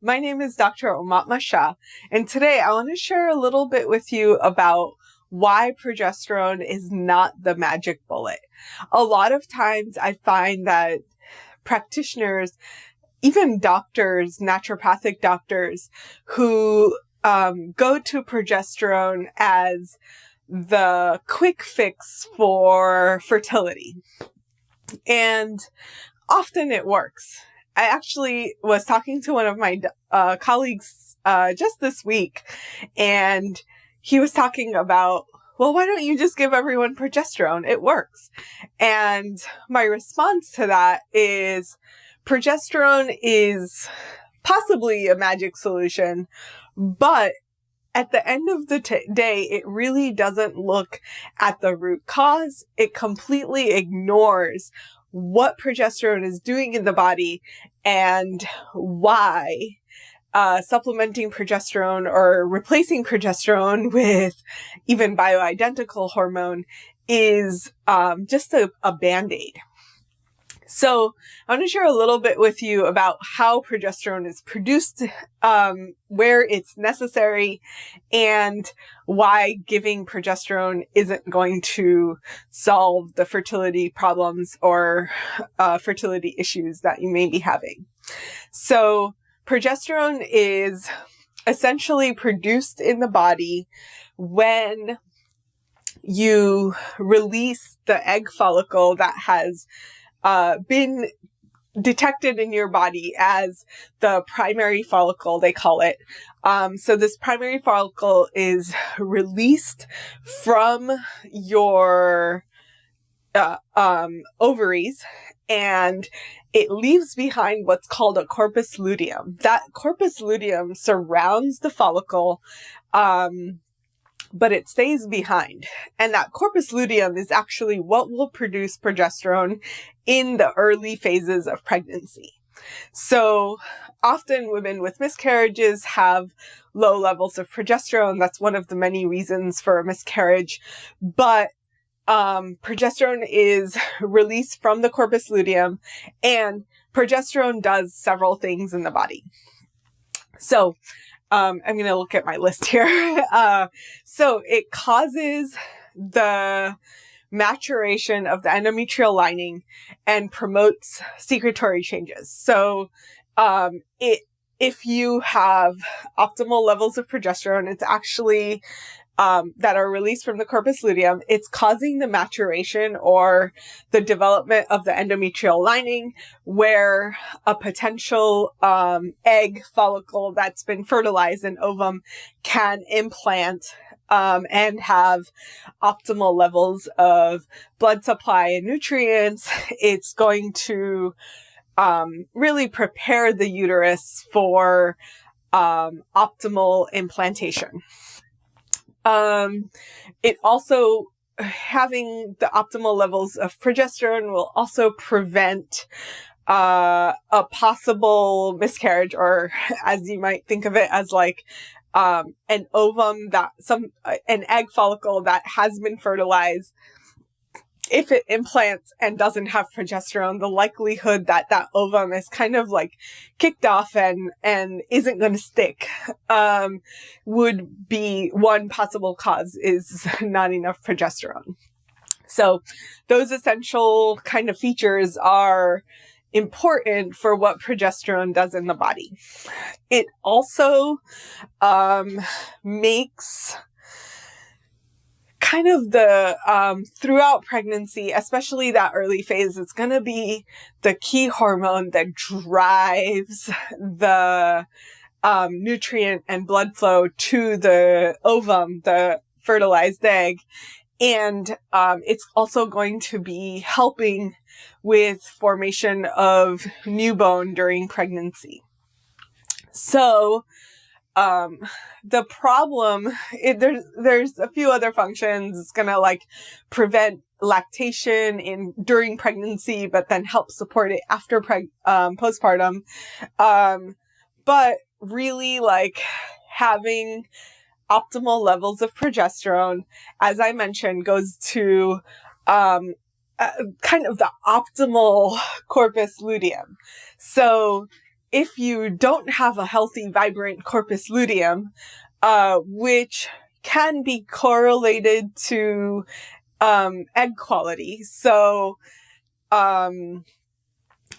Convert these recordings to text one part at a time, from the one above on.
my name is Dr. Aumatma, and today I want to share a little bit with you about why progesterone is not the magic bullet. A lot of times I find that practitioners, even doctors, naturopathic doctors, who go to progesterone as the quick fix for fertility. And often it works. I actually was talking to one of my colleagues just this week, and he was talking about, well, why don't you just give everyone progesterone? It works. And my response to that is progesterone is possibly a magic solution, but at the end of the day, it really doesn't look at the root cause. It completely ignores what progesterone is doing in the body and why supplementing progesterone or replacing progesterone with even bioidentical hormone is just a Band-Aid. So I want to share a little bit with you about how progesterone is produced, where it's necessary, and why giving progesterone isn't going to solve the fertility problems or fertility issues that you may be having. So progesterone is essentially produced in the body when you release the egg follicle that has been detected in your body as the primary follicle, they call it. So this primary follicle is released from your ovaries, and it leaves behind what's called a corpus luteum. That corpus luteum surrounds the follicle, but it stays behind. And that corpus luteum is actually what will produce progesterone in the early phases of pregnancy. So often women with miscarriages have low levels of progesterone. That's one of the many reasons for a miscarriage. But progesterone is released from the corpus luteum, and progesterone does several things in the body. So I'm going to look at my list here. So it causes the maturation of the endometrial lining and promotes secretory changes. So if you have optimal levels of progesterone, it's actually that are released from the corpus luteum, it's causing the maturation or the development of the endometrial lining, where a potential egg follicle that's been fertilized, an ovum, can implant and have optimal levels of blood supply and nutrients. It's going to really prepare the uterus for optimal implantation. It also, having the optimal levels of progesterone will also prevent a possible miscarriage, or as you might think of it, as like an ovum an egg follicle that has been fertilized. If it implants and doesn't have progesterone, the likelihood that that ovum is kind of like kicked off and isn't going to stick would be one possible cause, is not enough progesterone. So those essential kind of features are important for what progesterone does in the body. It also makes kind of the throughout pregnancy, especially that early phase, it's going to be the key hormone that drives the nutrient and blood flow to the ovum, the fertilized egg. And it's also going to be helping with formation of new bone during pregnancy. So the problem, there's a few other functions. It's going to like prevent lactation during pregnancy, but then help support it after postpartum. But really, like, having optimal levels of progesterone, as I mentioned, goes to kind of the optimal corpus luteum. So if you don't have a healthy, vibrant corpus luteum, which can be correlated to egg quality. So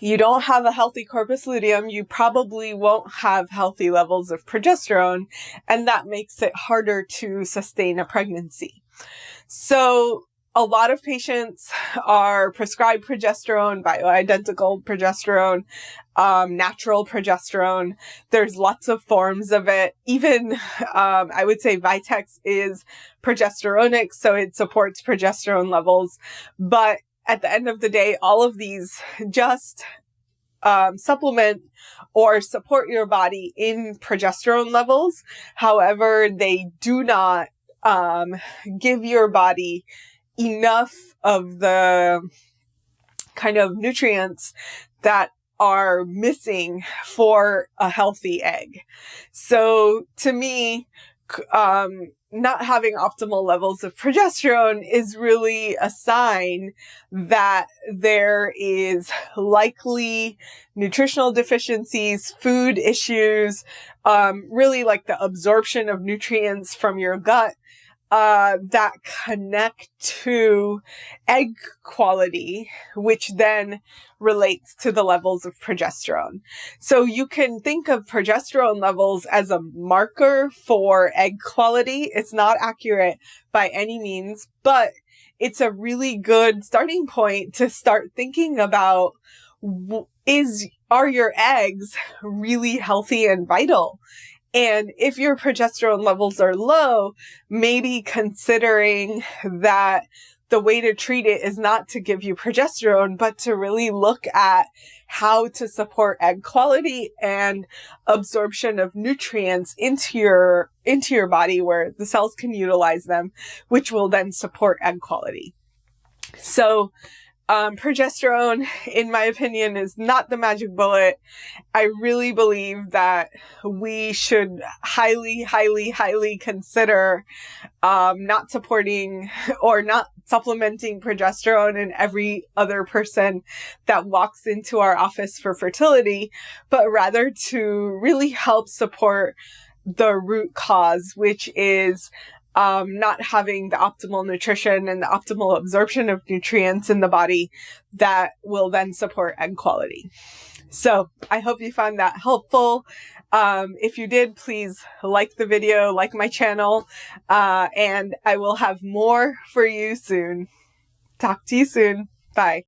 you don't have a healthy corpus luteum, you probably won't have healthy levels of progesterone, and that makes it harder to sustain a pregnancy. So a lot of patients are prescribed progesterone, bioidentical progesterone, natural progesterone. There's lots of forms of it. Even, I would say Vitex is progesteronic, so it supports progesterone levels. But at the end of the day, all of these just supplement or support your body in progesterone levels. However, they do not give your body enough of the kind of nutrients that are missing for a healthy egg. So to me, not having optimal levels of progesterone is really a sign that there is likely nutritional deficiencies, food issues, really like the absorption of nutrients from your gut that connect to egg quality, which then relates to the levels of progesterone. So you can think of progesterone levels as a marker for egg quality. It's not accurate by any means, but it's a really good starting point to start thinking about, are your eggs really healthy and vital? And if your progesterone levels are low, maybe considering that the way to treat it is not to give you progesterone, but to really look at how to support egg quality and absorption of nutrients into your body where the cells can utilize them, which will then support egg quality. So progesterone, in my opinion, is not the magic bullet. I really believe that we should highly, highly, highly consider not supporting or not supplementing progesterone in every other person that walks into our office for fertility, but rather to really help support the root cause, which is not having the optimal nutrition and the optimal absorption of nutrients in the body that will then support egg quality. So I hope you found that helpful. If you did, please like the video, like my channel, and I will have more for you soon. Talk to you soon. Bye.